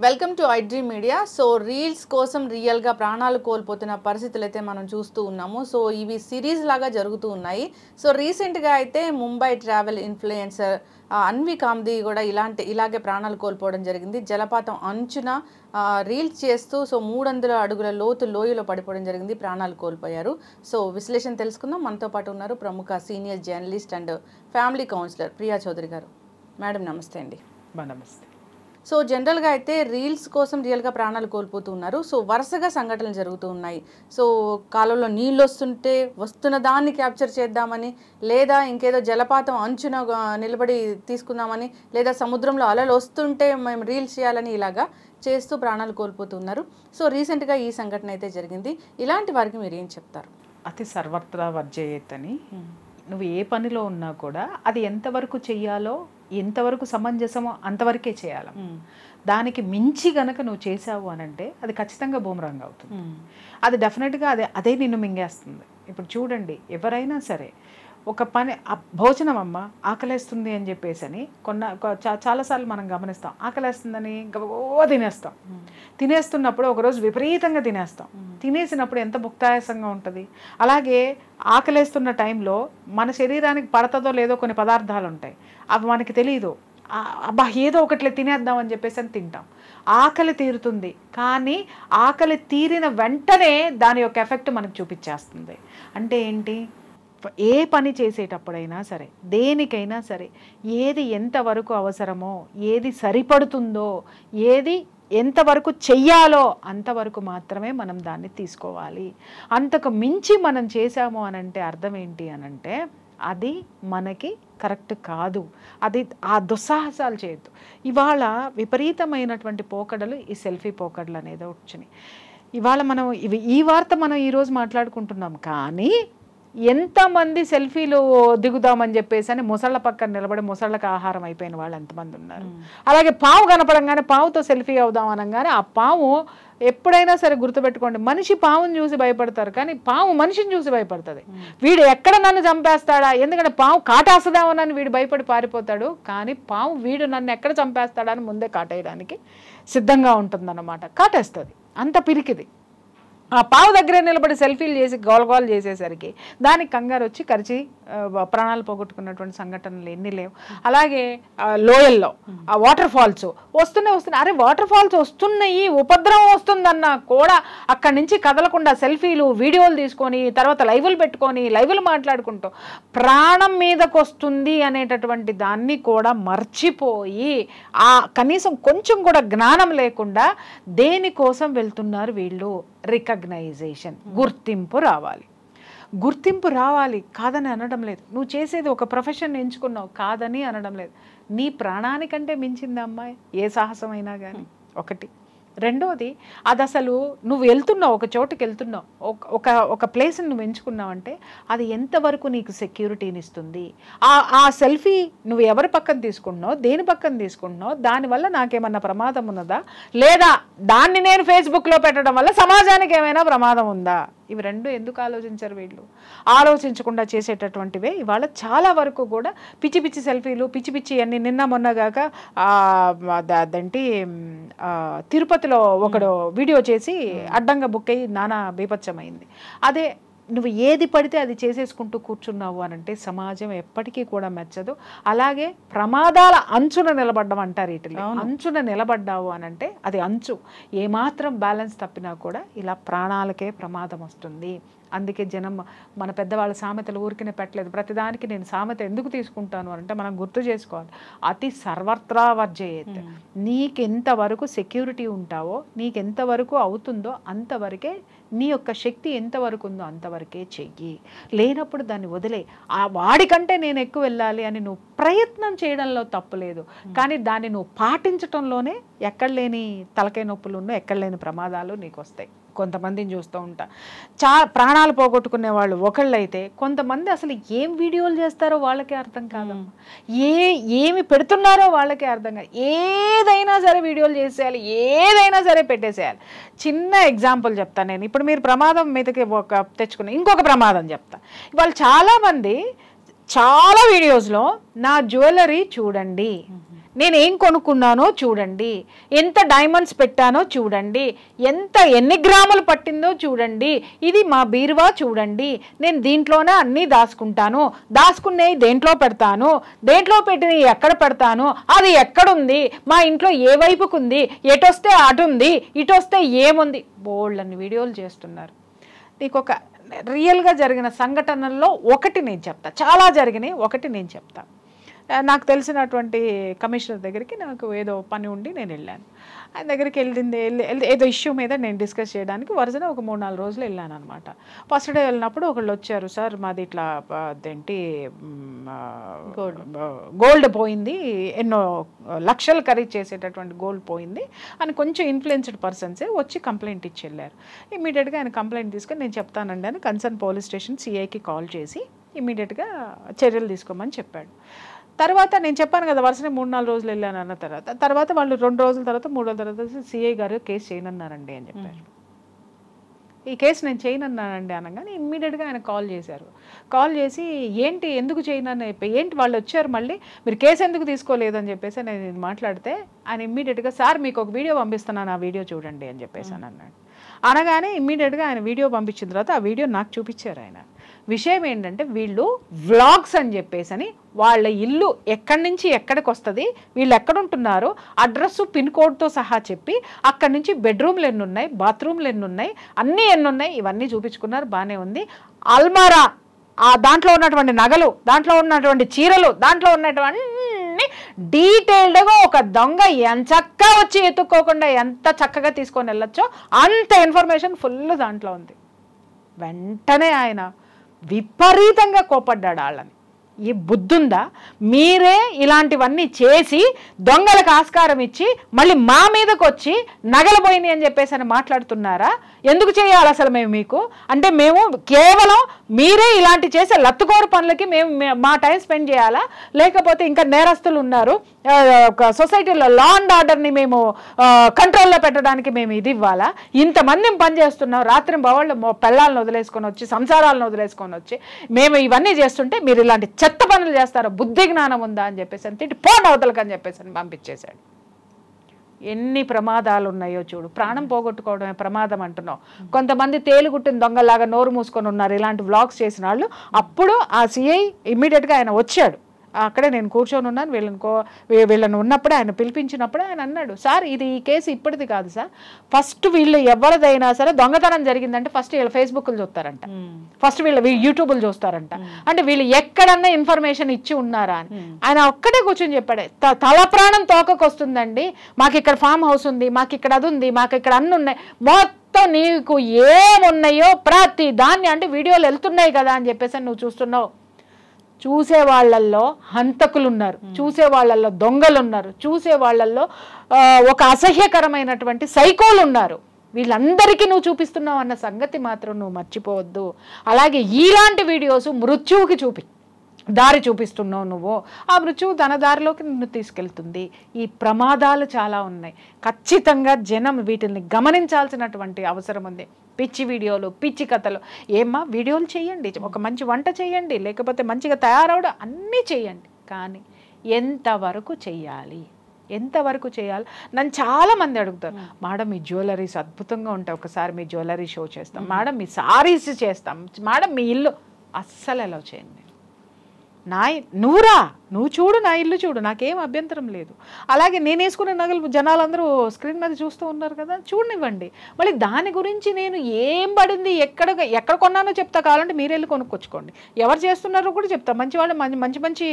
Welcome to iDream media. So reels కోసం రియల్గా ప్రాణాలు కోల్పోతున్న పరిస్థితులు అయితే మనం చూస్తూ ఉన్నాము. సో ఇవి సిరీస్ లాగా జరుగుతూ ఉన్నాయి. సో రీసెంట్గా అయితే ముంబై ట్రావెల్ ఇన్ఫ్లుయెన్సర్ అన్వి కామ్ది కూడా ఇలాగే ప్రాణాలు కోల్పోవడం జరిగింది. జలపాతం అంచున రీల్స్ చేస్తూ 300 అడుగుల లోయలో పడిపోవడం జరిగింది. ప్రాణాలు కోల్పోయారు. సో విశ్లేషణ తెలుసుకుందాం. మనతో పాటు ఉన్నారు ప్రముఖ senior journalist and family counsellor Priya Chaudhary గారు. మేడం నమస్తే అండి. నమస్తే. సో జనరల్గా అయితే రీల్స్ కోసం రియల్గా ప్రాణాలు కోల్పోతూ ఉన్నారు. సో వరుసగా సంఘటనలు జరుగుతూ ఉన్నాయి. సో కాలంలో నీళ్ళు వస్తుంటే వస్తున్న దాన్ని క్యాప్చర్ చేద్దామని, లేదా ఇంకేదో జలపాతం అంచున నిలబడి తీసుకుందామని, లేదా సముద్రంలో అలలు వస్తుంటే మేము రీల్స్ చేయాలని ఇలాగా చేస్తూ ప్రాణాలు కోల్పోతున్నారు. సో రీసెంట్గా ఈ సంఘటన అయితే జరిగింది. ఇలాంటి వారికి మీరు ఏం చెప్తారు? అతి సర్వత్రా వర్జయేత్ అని, నువ్వు ఏ పనిలో ఉన్నా కూడా అది ఎంతవరకు చెయ్యాలో, ఎంతవరకు సమంజసమో అంతవరకే చేయాలి. దానికి మించి గనక నువ్వు చేసావు అని అంటే అది ఖచ్చితంగా బూమరాంగ్ అవుతుంది. అది డెఫినెట్గా అదే నిన్ను మింగేస్తుంది. ఇప్పుడు చూడండి, ఎవరైనా సరే ఒక పని భోజనం అమ్మ ఆకలేస్తుంది అని చెప్పేసి అని చాలాసార్లు మనం గమనిస్తాం. ఆకలేస్తుందని గబగబా తినేస్తాం. తినేస్తున్నప్పుడు ఒకరోజు విపరీతంగా తినేస్తాం. తినేసినప్పుడు ఎంత భుక్తాయాసంగా ఉంటుంది. అలాగే ఆకలేస్తున్న టైంలో మన శరీరానికి పడతదో లేదో కొన్ని పదార్థాలు ఉంటాయి, అవి మనకి తెలియదు. అబ్బా ఏదో ఒకట్లే తినేద్దాం అని చెప్పేసి అని తింటాం. ఆకలి తీరుతుంది, కానీ ఆకలి తీరిన వెంటనే దాని యొక్క ఎఫెక్ట్ మనకు చూపించేస్తుంది. అంటే ఏంటి, ఏ పని చేసేటప్పుడైనా సరే, దేనికైనా సరే, ఏది ఎంతవరకు అవసరమో, ఏది సరిపడుతుందో, ఏది ఎంతవరకు చెయ్యాలో అంతవరకు మాత్రమే మనం దాన్ని తీసుకోవాలి. అంతకు మించి మనం చేసాము అనంటే అర్థం ఏంటి అనంటే అది మనకి కరెక్ట్ కాదు. అది ఆ దుస్సాహసాలు చేయొద్దు. ఇవాళ విపరీతమైనటువంటి పోకడలు ఈ సెల్ఫీ పోకడలు అనేది వచ్చినాయి. ఇవాళ మనం ఈ వార్త మనం ఈరోజు మాట్లాడుకుంటున్నాం, కానీ ఎంతమంది సెల్ఫీలు దిగుదామని చెప్పేసి అని ముసళ్ళ పక్కన నిలబడి ముసళ్ళకి ఆహారం అయిపోయిన వాళ్ళు ఎంతమంది ఉన్నారు. అలాగే పాము కనపడంగానే పావుతో సెల్ఫీ అవుదాం అనగానే ఆ పాము ఎప్పుడైనా సరే గుర్తుపెట్టుకోండి, మనిషి పావుని చూసి భయపడతారు, కానీ పాము మనిషిని చూసి భయపడుతుంది. వీడు ఎక్కడ నన్ను చంపేస్తాడా, ఎందుకంటే పాము కాటేస్తుందామని వీడు భయపడి పారిపోతాడు, కానీ పాము వీడు నన్ను ఎక్కడ చంపేస్తాడని ముందే కాటేయడానికి సిద్ధంగా ఉంటుందన్నమాట. కాటేస్తుంది, అంత పిరికిది. ఆ పావు దగ్గరే నిలబడి సెల్ఫీలు చేసి గోలగోలు చేసేసరికి దానికి కంగారు వచ్చి కరిచి ప్రాణాలు పోగొట్టుకున్నటువంటి సంఘటనలు ఎన్ని లేవు. అలాగే లోయల్లో ఆ వాటర్ ఫాల్స్ వస్తున్నాయి. అరే వాటర్ ఫాల్స్ వస్తున్నాయి, ఉపద్రవం వస్తుందన్నా కూడా అక్కడి నుంచి కదలకుండా సెల్ఫీలు వీడియోలు తీసుకొని తర్వాత లైవ్లు మాట్లాడుకుంటూ ప్రాణం మీదకు వస్తుంది అనేటటువంటి దాన్ని కూడా మర్చిపోయి ఆ కనీసం కొంచెం కూడా జ్ఞానం లేకుండా దేనికోసం వెళ్తున్నారు వీళ్ళు. రికగ్నైజేషన్, గుర్తింపు రావాలి, కాదని అనడం లేదు. నువ్వు చేసేది ఒక ప్రొఫెషన్ ఎంచుకున్నావు, కాదని అనడం లేదు. నీ ప్రాణానికంటే మించింది అమ్మాయి ఏ సాహసమైనా కానీ. ఒకటి. రెండోది, అది అసలు నువ్వు వెళ్తున్నావు, ఒక చోటుకి వెళ్తున్నావు, ఒక ప్లేస్ని నువ్వు ఎంచుకున్నావు అంటే అది ఎంతవరకు నీకు సెక్యూరిటీని ఇస్తుంది. ఆ సెల్ఫీ నువ్వు ఎవరి పక్కన తీసుకుంటున్నావు, దేని పక్కన తీసుకుంటున్నావు, దానివల్ల నాకేమన్నా ప్రమాదం ఉన్నదా, లేదా దాన్ని నేను ఫేస్బుక్లో పెట్టడం వల్ల సమాజానికి ఏమైనా ప్రమాదం ఉందా, ఇవి రెండు ఎందుకు ఆలోచించరు వీళ్ళు? ఆలోచించకుండా చేసేటటువంటివే ఇవాళ చాలా వరకు కూడా పిచ్చి పిచ్చి సెల్ఫీలు, పిచ్చి పిచ్చి అన్ని. నిన్న మొన్నగాక అదేంటి తిరుపతిలో ఒకడు వీడియో చేసి అడ్డంగా బుక్ అయ్యి నానా బీభత్సమైంది. అదే నువ్వు ఏది పడితే అది చేసేసుకుంటూ కూర్చున్నావు అనంటే సమాజం ఎప్పటికీ కూడా మెచ్చదు. అలాగే ప్రమాదాల అంచున నిలబడ్డం అంటారు. వీటిలో అంచున నిలబడ్డావు అనంటే అది అంచు, ఏమాత్రం బ్యాలెన్స్ తప్పినా కూడా ఇలా ప్రాణాలకే ప్రమాదం వస్తుంది. అందుకే జనం మన పెద్దవాళ్ళ సామెతలు ఊరికినే పెట్టలేదు. ప్రతిదానికి నేను సామెత ఎందుకు తీసుకుంటాను అంటే మనం గుర్తు చేసుకోవాలి. అతి సర్వత్రా వర్జయేత్. నీకెంతవరకు సెక్యూరిటీ ఉంటావో, నీకెంతవరకు అవుతుందో అంతవరకే, నీ యొక్క శక్తి ఎంతవరకు ఉందో అంతవరకే చెయ్యి. లేనప్పుడు దాన్ని వదిలే. ఆ వాడికంటే నేను ఎక్కువ వెళ్ళాలి అని నువ్వు ప్రయత్నం చేయడంలో తప్పు లేదు, కానీ దాన్ని నువ్వు పాటించటంలోనే ఎక్కడ లేని తలకాయ నొప్పులు ఉన్నో, ఎక్కడ లేని ప్రమాదాలు నీకు వస్తాయి. కొంతమందిని చూస్తూ ఉంటా, ప్రాణాలు పోగొట్టుకునే వాళ్ళు ఒకళ్ళైతే, కొంతమంది అసలు ఏం వీడియోలు చేస్తారో వాళ్ళకే అర్థం కాదమ్మా, ఏమి పెడుతున్నారో వాళ్ళకే అర్థం కాదు. ఏదైనా సరే వీడియోలు చేసేయాలి, ఏదైనా సరే పెట్టేసేయాలి. చిన్న ఎగ్జాంపుల్ చెప్తాను నేను. ఇప్పుడు మీరు ప్రమాదం మీదకి తెచ్చుకున్న ఇంకొక ప్రమాదం చెప్తా. వాళ్ళు చాలామంది చాలా వీడియోస్లో నా జ్యువెలరీ చూడండి, నేను ఏం కొనుక్కున్నానో చూడండి, ఎంత డైమండ్స్ పెట్టానో చూడండి, ఎన్ని గ్రాములు పట్టిందో చూడండి, ఇది మా బీరువా చూడండి, నేను దీంట్లోనే అన్నీ దాచుకుంటాను, దాచుకునేవి దేంట్లో పెడతాను, దేంట్లో పెట్టినవి ఎక్కడ పెడతాను, అది ఎక్కడుంది, మా ఇంట్లో ఏ వైపుకు ఉంది, ఎటొస్తే అటు ఉంది, ఇటు వస్తే ఏముంది, బోల్డ్ అన్ని వీడియోలు చేస్తున్నారు. నీకు ఒక రియల్గా జరిగిన సంఘటనల్లో ఒకటి నేను చెప్తా, చాలా జరిగినాయి, ఒకటి నేను చెప్తా. నాకు తెలిసినటువంటి కమిషనర్ దగ్గరికి నాకు ఏదో పని ఉండి నేను వెళ్ళాను. ఆయన దగ్గరికి ఏదో ఇష్యూ మీద నేను డిస్కస్ చేయడానికి వరుసగా ఒక 3-4 రోజులు వెళ్ళాను అనమాట. ఫస్ట్ డే వెళ్ళినప్పుడు ఒకళ్ళు వచ్చారు, సార్ మాది ఇట్లా అదేంటి గోల్డ్ పోయింది, ఎన్నో లక్షలు ఖరీదు చేసేటటువంటి గోల్డ్ పోయింది అని కొంచెం ఇన్ఫ్లుయెన్స్డ్ పర్సన్సే వచ్చి కంప్లైంట్ ఇచ్చి వెళ్ళారు. ఇమీడియట్గా ఆయన కంప్లైంట్ తీసుకొని నేను చెప్తానండి అని కన్సర్న్ పోలీస్ స్టేషన్ సిఐకి కాల్ చేసి ఇమీడియట్గా చర్యలు తీసుకోమని చెప్పాడు. తర్వాత నేను చెప్పాను కదా వరుసనే 3-4 రోజులు వెళ్ళాను అన్న తర్వాత వాళ్ళు 2 రోజుల తర్వాత 3 రోజుల తర్వాత సిఐ గారు కేసు చేయనన్నారండి అని చెప్పారు. ఈ కేసు నేను చేయనన్నానండి అనగానే ఇమ్మీడియట్గా ఆయన కాల్ చేశారు. కాల్ చేసి ఏంటి ఎందుకు చేయనని ఏంటి వాళ్ళు వచ్చారు మళ్ళీ మీరు కేసు ఎందుకు తీసుకోలేదని చెప్పేసి నేను మాట్లాడితే ఆయన ఇమ్మీడియట్గా సార్ మీకు ఒక వీడియో పంపిస్తున్నాను, ఆ వీడియో చూడండి అని చెప్పేసి అని అన్నాడు. అనగానే ఇమ్మీడియట్గా ఆయన వీడియో పంపించిన తర్వాత ఆ వీడియో నాకు చూపించారు ఆయన. విషయం ఏంటంటే వీళ్ళు వ్లాగ్స్ అని చెప్పేసి అని వాళ్ళ ఇల్లు ఎక్కడి నుంచి ఎక్కడికి వస్తుంది, వీళ్ళు ఎక్కడుంటున్నారు, అడ్రస్సు పిన్ కోడ్తో సహా చెప్పి అక్కడి నుంచి బెడ్రూమ్లు ఎన్ని ఉన్నాయి, బాత్రూమ్లు ఎన్ని ఉన్నాయి, అన్నీ ఎన్ని ఉన్నాయి ఇవన్నీ చూపించుకున్నారు. బాగానే ఉంది. అల్మారా దాంట్లో ఉన్నటువంటి నగలు, దాంట్లో ఉన్నటువంటి చీరలు, దాంట్లో ఉన్నటువంటి డీటెయిల్డ్గా ఒక దొంగ ఎంత చక్కగా వచ్చి ఎత్తుక్కోకుండా ఎంత చక్కగా తీసుకొని వెళ్ళొచ్చో అంత ఇన్ఫర్మేషన్ ఫుల్ దాంట్లో ఉంది. వెంటనే ఆయన విపరీతంగా కోపడ్డాడు. వాళ్ళని ఈ బుద్ధుందా, మీరే ఇలాంటివన్నీ చేసి దొంగలకు ఆస్కారం ఇచ్చి మళ్ళీ మా మీదకి వచ్చి నగలు పోయినాయి అని చెప్పేసి అని మాట్లాడుతున్నారా, ఎందుకు చేయాలి అసలు మేము మీకు అంటే మేము కేవలం మీరే ఇలాంటి చేసే లత్తుకోరు పనులకి మేము మా టైం స్పెండ్ చేయాలా, లేకపోతే ఇంకా నేరస్తులు ఉన్నారు సొసైటీలో లా అండ్ ఆర్డర్ని మేము కంట్రోల్లో పెట్టడానికి మేము ఇది ఇవ్వాలా, ఇంతమంది పని చేస్తున్నాం, రాత్రి బవాళ్ళు పిల్లల్ని వదిలేసుకొని వచ్చి సంసారాలను వదిలేసుకొని వచ్చి మేము ఇవన్నీ చేస్తుంటే మీరు ఇలాంటి చెత్త పనులు చేస్తారో బుద్ధి జ్ఞానం ఉందా అని చెప్పేసి అని తిట్టి పోండి అవతలకి అని చెప్పేసి అని పంపించేశాడు. ఎన్ని ప్రమాదాలు ఉన్నాయో చూడు. ప్రాణం పోగొట్టుకోవడమే ప్రమాదం అంటున్నావు. కొంతమంది తేలుగుట్టిన దొంగలాగా నోరు మూసుకొని ఉన్నారు ఇలాంటి వ్లాగ్స్ చేసిన వాళ్ళు. అప్పుడు ఆ సిఐ ఇమ్మీడియట్గా ఆయన వచ్చాడు. అక్కడే నేను కూర్చొని ఉన్నాను, వీళ్ళని ఉన్నప్పుడే ఆయన పిలిపించినప్పుడే ఆయన అన్నాడు, సార్ ఇది ఈ కేసు ఇప్పటిది కాదు సార్, ఫస్ట్ వీళ్ళు ఎవరిదైనా సరే దొంగతనం జరిగిందంటే ఫస్ట్ వీళ్ళు ఫేస్బుక్లు చూస్తారంట, ఫస్ట్ వీళ్ళు యూట్యూబ్లు చూస్తారంట, అంటే వీళ్ళు ఎక్కడన్నా ఇన్ఫర్మేషన్ ఇచ్చి ఉన్నారా అని ఆయన ఒక్కటే కూర్చొని చెప్పాడు. తల ప్రాణం తోకకొస్తుందండి, మాకు ఇక్కడ ఫామ్ హౌస్ ఉంది, మాకు ఇక్కడ అది ఉంది, మాకు ఇక్కడ అన్ని ఉన్నాయి, మొత్తం నీకు ఏమున్నాయో ప్రతి దాన్ని అంటే వీడియోలు వెళ్తున్నాయి కదా అని చెప్పేసి నువ్వు చూస్తున్నావు. చూసే వాళ్ళల్లో హంతకులు ఉన్నారు, చూసే వాళ్ళల్లో దొంగలు ఉన్నారు, చూసే వాళ్ళల్లో ఒక అసహ్యకరమైనటువంటి సైకోలు ఉన్నారు. వీళ్ళందరికీ నువ్వు చూపిస్తున్నావు అన్న సంగతి మాత్రం నువ్వు మర్చిపోవద్దు. అలాగే ఇలాంటి వీడియోస్ మృత్యువుకి దారి చూపిస్తున్నావు నువ్వు, ఆ మృత్యువు తన దారిలోకి నిన్ను తీసుకెళ్తుంది. ఈ ప్రమాదాలు చాలా ఉన్నాయి. ఖచ్చితంగా జనం వీటిని గమనించాల్సినటువంటి అవసరం ఉంది. పిచ్చి వీడియోలు, పిచ్చి కథలు ఏమ్మా వీడియోలు చేయండి, ఒక మంచి వంట చేయండి, లేకపోతే మంచిగా తయారవడం అన్నీ చేయండి, కానీ ఎంతవరకు చెయ్యాలి, ఎంతవరకు చేయాలి? నన్ను చాలామంది అడుగుతారు, మేడం మీ జ్యువెలరీస్ అద్భుతంగా ఉంటాయి, ఒకసారి మీ జ్యువెలరీ షో చేస్తాం, మేడం మీ సారీస్ చేస్తాం, మేడం మీ ఇల్లు. అస్సలు ఎలా చేయండి, నువ్వు చూడు, నా ఇల్లు చూడు, నాకేం అభ్యంతరం లేదు. అలాగే నేను వేసుకునే నగలు జనాలందరూ స్క్రీన్ మీద చూస్తూ ఉన్నారు కదా, చూడనివ్వండి. మళ్ళీ దాని గురించి నేను ఏం పడింది, ఎక్కడ కొన్నానో చెప్తా, కావాలంటే మీరు వెళ్ళి కొనుక్కొచ్చుకోండి. ఎవరు చేస్తున్నారో కూడా చెప్తా, మంచి వాళ్ళు మంచి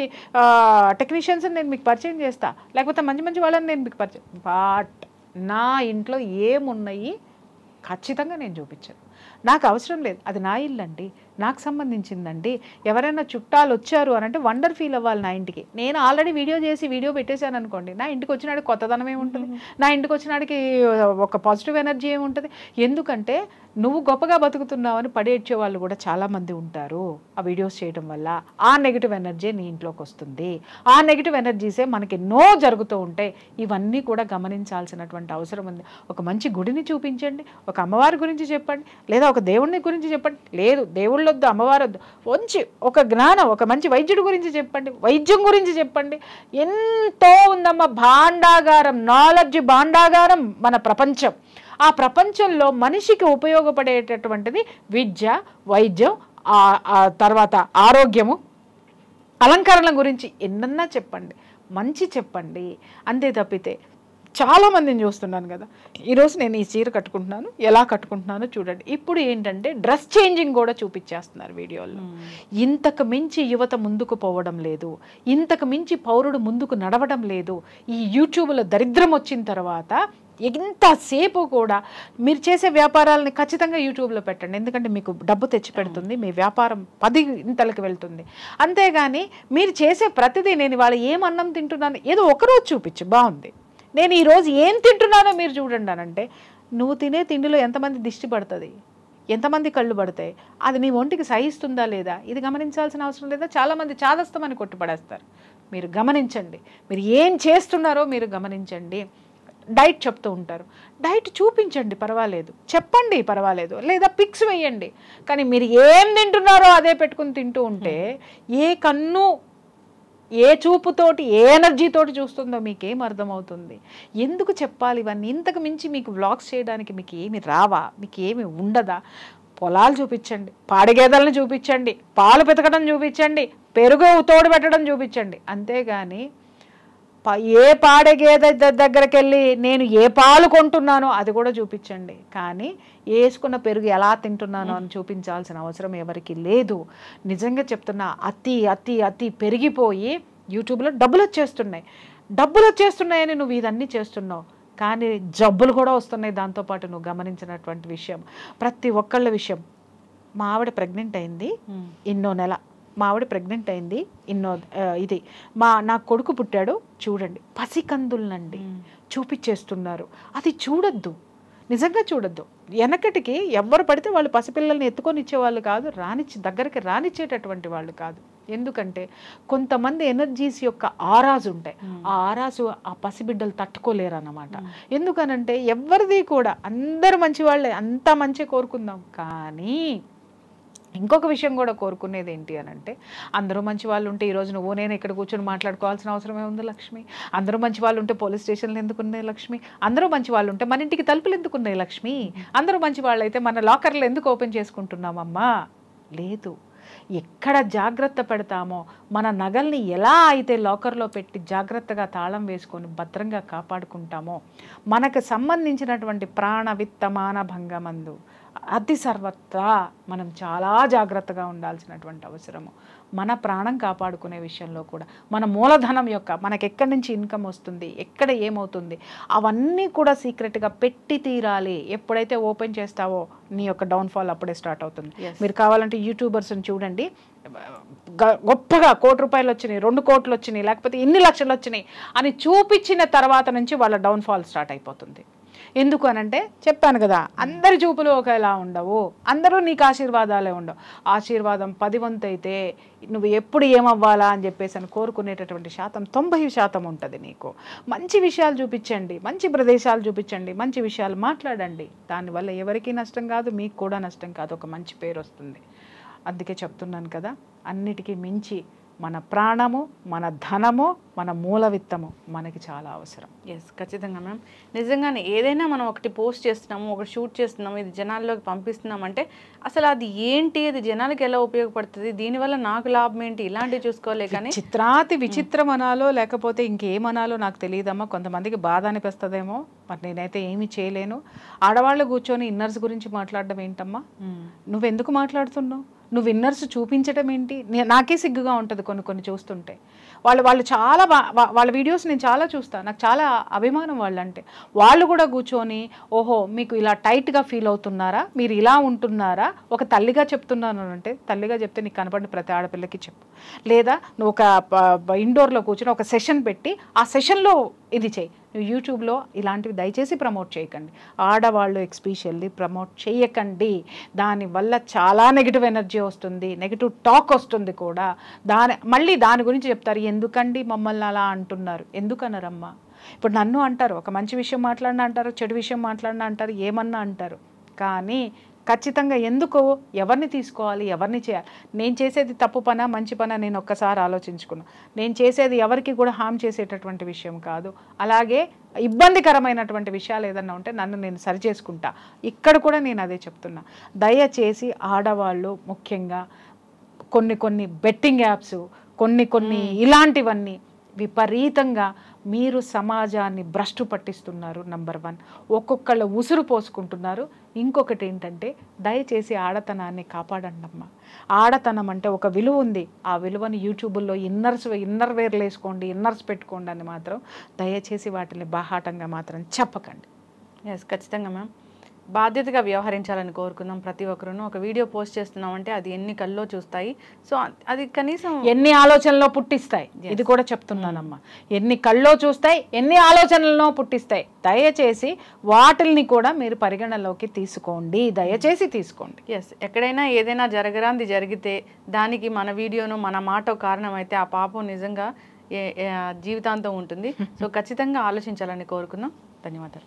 టెక్నీషియన్స్ నేను మీకు పరిచయం చేస్తా, లేకపోతే మంచి వాళ్ళని నేను మీకు పరిచయం. బట్ నా ఇంట్లో ఏమున్నాయి ఖచ్చితంగా నేను చూపించాను. నాకు అవసరం లేదు, అది నా ఇల్లు అండి, నాకు సంబంధించిందండి. ఎవరైనా చుట్టాలు వచ్చారు అని అంటే వండర్ ఫీల్ అవ్వాలి నా ఇంటికి. నేను ఆల్రెడీ వీడియో పెట్టేశాను అనుకోండి, నా ఇంటికి వచ్చినాడికి కొత్తదనం ఏముంటుంది, నా ఇంటికి వచ్చినాడికి ఒక పాజిటివ్ ఎనర్జీ ఏముంటుంది. ఎందుకంటే నువ్వు గొప్పగా బతుకుతున్నావని పడేడ్చే వాళ్ళు కూడా చాలామంది ఉంటారు. ఆ వీడియోస్ చేయడం వల్ల ఆ నెగిటివ్ ఎనర్జీ నీ ఇంట్లోకి వస్తుంది. ఆ నెగిటివ్ ఎనర్జీసే మనకి ఎన్నో జరుగుతూ ఉంటాయి. ఇవన్నీ కూడా గమనించాల్సినటువంటి అవసరం ఉంది. ఒక మంచి గుడిని చూపించండి, ఒక అమ్మవారి గురించి చెప్పండి, లేదా ఒక దేవుడిని గురించి చెప్పండి. లేదు దేవుళ్ళ దేవుళ్ళొద్దు, అమ్మవారొద్దు, మంచి ఒక జ్ఞానం, ఒక మంచి వైద్యుడి గురించి చెప్పండి, వైద్యం గురించి చెప్పండి. ఎంతో ఉందమ్మా భాండాగారం, నాలెడ్జ్ భాండాగారం మన ప్రపంచం. ఆ ప్రపంచంలో మనిషికి ఉపయోగపడేటటువంటిది విద్య, వైద్యం, తర్వాత ఆరోగ్యము, అలంకరణ గురించి ఎన్నన్నా చెప్పండి, మంచి చెప్పండి. అంతే తప్పితే చాలామందిని చూస్తున్నాను కదా, ఈరోజు నేను ఈ చీర కట్టుకుంటున్నాను, ఎలా కట్టుకుంటున్నానో చూడండి. ఇప్పుడు ఏంటంటే డ్రెస్ చేంజింగ్ కూడా చూపించేస్తున్నారు వీడియోల్లో. ఇంతకు మించి యువత ముందుకు పోవడం లేదు, ఇంతకు మించి పౌరుడు ముందుకు నడవడం లేదు. ఈ యూట్యూబ్లో దరిద్రం వచ్చిన తర్వాత ఎంతసేపు కూడా మీరు చేసే వ్యాపారాలని ఖచ్చితంగా యూట్యూబ్లో పెట్టండి, ఎందుకంటే మీకు డబ్బు తెచ్చి పెడుతుంది, మీ వ్యాపారం 10 ఇంతలకు వెళ్తుంది. అంతేగాని మీరు చేసే ప్రతిదీ, నేను ఇవాళ ఏం అన్నం తింటున్నాను ఏదో ఒకరోజు చూపించు, బాగుంది, నేను ఈరోజు ఏం తింటున్నానో మీరు చూడండి అనంటే, నువ్వు తినే తిండిలో ఎంతమంది దిష్టి పడుతుంది, ఎంతమంది కళ్ళు పడతాయి, అది నీ ఒంటికి సహిస్తుందా లేదా, ఇది గమనించాల్సిన అవసరం లేదా? చాలామంది చాదస్తమని కొట్టుపడేస్తారు. మీరు గమనించండి, మీరు ఏం చేస్తున్నారో మీరు గమనించండి. డైట్ చెప్తూ ఉంటారు, డైట్ చూపించండి పర్వాలేదు, చెప్పండి పర్వాలేదు, లేదా పిక్స్ వేయండి. కానీ మీరు ఏం తింటున్నారో అదే పెట్టుకుని తింటూ ఉంటే ఏ కన్ను ఏ చూపుతోటి ఏ ఎనర్జీతోటి చూస్తుందో మీకేం అర్థమవుతుంది? ఎందుకు చెప్పాలి ఇవన్నీ? ఇంతకు మించి మీకు వ్లాగ్స్ చేయడానికి మీకు ఏమి రావా, మీకు ఏమి ఉండదా? పొలాలు చూపించండి, పాడిగేదలను చూపించండి, పాలు పితకడం చూపించండి, పెరుగు తోడు పెట్టడం చూపించండి. అంతేగాని ఏ పాడగేద దగ్గరికి వెళ్ళి నేను ఏ పాలు కొంటున్నానో అది కూడా చూపించండి. కానీ వేసుకున్న పెరుగు ఎలా తింటున్నానో అని చూపించాల్సిన అవసరం ఎవరికి లేదు. నిజంగా చెప్తున్నా, అతి అతి అతి పెరిగిపోయి యూట్యూబ్లో డబ్బులు వచ్చేస్తున్నాయని నువ్వు ఇదన్నీ చేస్తున్నావు, కానీ జబ్బులు కూడా వస్తున్నాయి దాంతోపాటు. నువ్వు గమనించినటువంటి విషయం, ప్రతి ఒక్కళ్ళ విషయం, మా ఆవిడ ప్రెగ్నెంట్ అయింది ఎన్నో నెల, మా ఆవిడ ప్రెగ్నెంట్ అయింది ఇది నా కొడుకు పుట్టాడు చూడండి, పసికందులనండి చూపించేస్తున్నారు. అది చూడొద్దు, నిజంగా చూడొద్దు. వెనకటికి ఎవరు పడితే వాళ్ళు పసిపిల్లల్ని ఎత్తుకొని ఇచ్చేవాళ్ళు కాదు, దగ్గరికి రానిచ్చేటటువంటి వాళ్ళు కాదు. ఎందుకంటే కొంతమంది ఎనర్జీస్ యొక్క ఆరాజు ఉంటాయి, ఆ ఆరాజు ఆ పసిబిడ్డలు తట్టుకోలేరు అన్నమాట. ఎందుకనంటే ఎవరిది కూడా అందరు మంచి వాళ్ళే, అంతా మంచి కోరుకుందాం. కానీ ఇంకొక విషయం కూడా కోరుకునేది ఏంటి అని అంటే, అందరూ మంచి వాళ్ళు ఉంటే ఈరోజు నువ్వు నేను ఇక్కడ కూర్చొని మాట్లాడుకోవాల్సిన అవసరమే ఉంది లక్ష్మి. అందరూ మంచి వాళ్ళు ఉంటే పోలీస్ స్టేషన్లు ఎందుకున్నాయి లక్ష్మి? అందరూ మంచి వాళ్ళు ఉంటే మన ఇంటికి తలుపులు ఎందుకున్నాయి లక్ష్మి? అందరూ మంచి వాళ్ళు అయితే మన లాకర్లు ఎందుకు ఓపెన్ చేసుకుంటున్నామమ్మా? లేదు. ఎక్కడ జాగ్రత్త పెడతామో, మన నగల్ని ఎలా అయితే లాకర్లో పెట్టి జాగ్రత్తగా తాళం వేసుకొని భద్రంగా కాపాడుకుంటామో, మనకు సంబంధించినటువంటి ప్రాణ విత్త మానభంగమందు అతి సర్వత్రా మనం చాలా జాగ్రత్తగా ఉండాల్సినటువంటి అవసరము. మన ప్రాణం కాపాడుకునే విషయంలో కూడా, మన మూలధనం యొక్క మనకు ఎక్కడి నుంచి ఇన్కమ్ వస్తుంది, ఎక్కడ ఏమవుతుంది, అవన్నీ కూడా సీక్రెట్గా పెట్టి తీరాలి. ఎప్పుడైతే ఓపెన్ చేస్తావో నీ యొక్క డౌన్ఫాల్ అప్పుడే స్టార్ట్ అవుతుంది. మీరు కావాలంటే యూట్యూబర్స్ని చూడండి, గొప్పగా 1 కోటి రూపాయలు వచ్చినాయి, 2 కోట్లు వచ్చినాయి, లేకపోతే ఇన్ని లక్షలు వచ్చినాయి అని చూపించిన తర్వాత నుంచి వాళ్ళ డౌన్ఫాల్ స్టార్ట్ అయిపోతుంది. ఎందుకు అనంటే చెప్పాను కదా, అందరి చూపులు ఒకేలా ఉండవు, అందరూ నీకు ఆశీర్వాదాలే ఉండవు. ఆశీర్వాదం 10 వంతు అయితే నువ్వు ఎప్పుడు ఏమవ్వాలా అని చెప్పేసి అని కోరుకునేటటువంటి శాతం 90% ఉంటుంది. నీకు మంచి విషయాలు చూపించండి, మంచి ప్రదేశాలు చూపించండి, మంచి విషయాలు మాట్లాడండి. దానివల్ల ఎవరికీ నష్టం కాదు, మీకు కూడా నష్టం కాదు, ఒక మంచి పేరు వస్తుంది. అందుకే చెప్తున్నాను కదా, అన్నిటికీ మించి మన ప్రాణము, మన ధనము, మన మూల విత్తము మనకి చాలా అవసరం. ఎస్, ఖచ్చితంగా మ్యామ్. నిజంగానే ఏదైనా మనం ఒకటి పోస్ట్ చేస్తున్నాము, ఒకటి షూట్ చేస్తున్నాము, ఇది జనాల్లోకి పంపిస్తున్నామంటే అసలు అది ఏంటి, అది జనాలకి ఎలా ఉపయోగపడుతుంది, దీనివల్ల నాకు లాభం ఏంటి, ఇలాంటివి చూసుకోలే. కానీ చిత్రాతి విచిత్రం అనాలో లేకపోతే ఇంకేమనాలో నాకు తెలియదమ్మా. కొంతమందికి బాధ అనిపిస్తుందేమో, మరి నేనైతే ఏమీ చేయలేను. ఆడవాళ్ళు కూర్చొని ఇన్నర్స్ గురించి మాట్లాడడం ఏంటమ్మా? నువ్వెందుకు మాట్లాడుతున్నావు? నువ్వు ఇన్నర్స్ చూపించడం ఏంటి? నాకే సిగ్గుగా ఉంటుంది కొన్ని చూస్తుంటే. వాళ్ళు చాలా వాళ్ళ వీడియోస్ నేను చాలా చూస్తాను, నాకు చాలా అభిమానం వాళ్ళంటే. వాళ్ళు కూడా కూర్చొని, ఓహో మీకు ఇలా టైట్గా ఫీల్ అవుతున్నారా, మీరు ఇలా ఉంటున్నారా, ఒక తల్లిగా చెప్తున్నాను అంటే, తల్లిగా చెప్తే నీకు కనపడిన ప్రతి ఆడపిల్లకి చెప్పు. లేదా నువ్వు ఒక ఇండోర్లో కూర్చొని ఒక సెషన్ పెట్టి ఆ సెషన్లో ఇది చేయి. నువ్వు యూట్యూబ్లో ఇలాంటివి దయచేసి ప్రమోట్ చేయకండి. ఆడవాళ్ళు ఎక్స్పెషల్లీ ప్రమోట్ చేయకండి. దానివల్ల చాలా నెగిటివ్ ఎనర్జీ వస్తుంది, నెగిటివ్ టాక్ వస్తుంది కూడా. మళ్ళీ దాని గురించి చెప్తారు, ఎందుకండి మమ్మల్ని అలా అంటున్నారు. ఎందుకన్నారమ్మా? ఇప్పుడు నన్ను అంటారు, ఒక మంచి విషయం మాట్లాడినా అంటారు, చెడు విషయం మాట్లాడినా అంటారు, ఏమన్నా అంటారు. కానీ ఖచ్చితంగా ఎందుకు ఎవరిని తీసుకోవాలి, ఎవరిని చేయాలి, నేను చేసేది తప్పు పనా మంచి పనా నేను ఒక్కసారి ఆలోచించుకున్నాను. నేను చేసేది ఎవరికి కూడా హామ్ చేసేటటువంటి విషయం కాదు. అలాగే ఇబ్బందికరమైనటువంటి విషయాలు ఏదన్నా ఉంటే నన్ను నేను సరి చేసుకుంటా. ఇక్కడ కూడా నేను అదే చెప్తున్నా. దయచేసి ఆడవాళ్ళు ముఖ్యంగా కొన్ని బెట్టింగ్ యాప్స్, కొన్ని ఇలాంటివన్నీ విపరీతంగా మీరు సమాజాన్ని భ్రష్టు పట్టిస్తున్నారు. నంబర్ 1, ఒక్కొక్కళ్ళు ఉసురు పోసుకుంటున్నారు. ఇంకొకటి ఏంటంటే దయచేసి ఆడతనాన్ని కాపాడండి అమ్మ. ఆడతనం అంటే ఒక విలువ ఉంది. ఆ విలువని యూట్యూబ్లో ఇన్నర్ వేర్లు వేసుకోండి, ఇన్నర్స్ పెట్టుకోండి అని మాత్రం దయచేసి వాటిని బాహాటంగా మాత్రం చెప్పకండి. ఎస్, ఖచ్చితంగా మ్యామ్. బాధ్యతగా వ్యవహరించాలని కోరుకుందాం. ప్రతి ఒక్కరూ ఒక వీడియో పోస్ట్ చేస్తున్నామంటే అది ఎన్ని కల్లో చూస్తాయి. సో అది కనీసం ఎన్ని ఆలోచనలో పుట్టిస్తాయి, ఇది కూడా చెప్తున్నానమ్మా. ఎన్ని కల్లో చూస్తాయి, ఎన్ని ఆలోచనలను పుట్టిస్తాయి. దయచేసి వాటిల్ని కూడా మీరు పరిగణలోకి తీసుకోండి, దయచేసి తీసుకోండి. ఎస్, ఎక్కడైనా ఏదైనా జరగరాంది జరిగితే దానికి మన వీడియోను మన మాట కారణమైతే ఆ పాపం నిజంగా జీవితాంతం ఉంటుంది. సో ఖచ్చితంగా ఆలోచించాలని కోరుకుందాం. ధన్యవాదాలు.